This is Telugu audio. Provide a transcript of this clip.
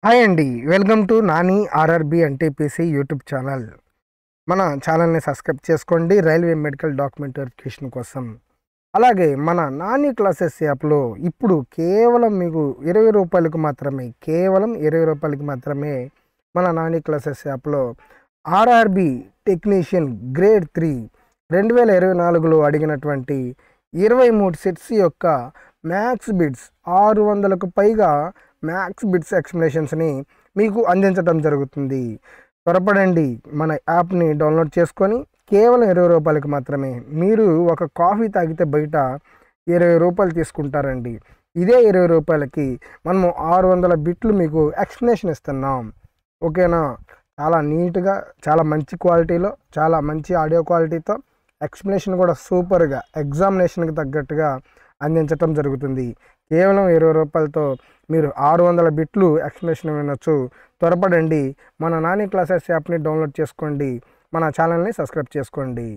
హాయ్ అండి. Welcome to Nani RRB NTPC YouTube channel. మన ఛానల్ని సబ్స్క్రైబ్ చేసుకోండి రైల్వే మెడికల్ డాక్యుమెంట్ వెరిఫికేషన్ కోసం. అలాగే మన నాని క్లాసెస్ యాప్లో ఇప్పుడు కేవలం మీకు రూ. 20 మాత్రమే, కేవలం రూ. 20 మాత్రమే మన నాని క్లాసెస్ యాప్లో ఆర్ఆర్బి టెక్నీషియన్ గ్రేడ్ 3 2024లో అడిగినటువంటి 23 సెట్స్ యొక్క మ్యాథ్స్ బిట్స్ 600కు పైగా మ్యాథ్స్ బిట్స్ ఎక్స్ప్లెనేషన్స్ని మీకు అందించడం జరుగుతుంది. త్వరపడండి, మన యాప్ని డౌన్లోడ్ చేసుకొని కేవలం రూ. 20 మాత్రమే. మీరు ఒక కాఫీ తాగితే బయట రూ. 20 తీసుకుంటారండి. ఇదే రూ. 20కి మనము 600 బిట్లు మీకు ఎక్స్ప్లెనేషన్ ఇస్తున్నాం. ఓకేనా? చాలా నీట్గా, చాలా మంచి క్వాలిటీలో, చాలా మంచి ఆడియో క్వాలిటీతో, ఎక్స్ప్లెనేషన్ కూడా సూపర్గా ఎగ్జామినేషన్కి తగ్గట్టుగా అందించటం జరుగుతుంది. కేవలం రూ. 20తో మీరు 600 బిట్లు ఎక్స్ప్లెనేషన్ వినొచ్చు. త్వరపడండి, మన నాని క్లాసెస్ యాప్ని డౌన్లోడ్ చేసుకోండి, మన ఛానల్ని సబ్స్క్రైబ్ చేసుకోండి.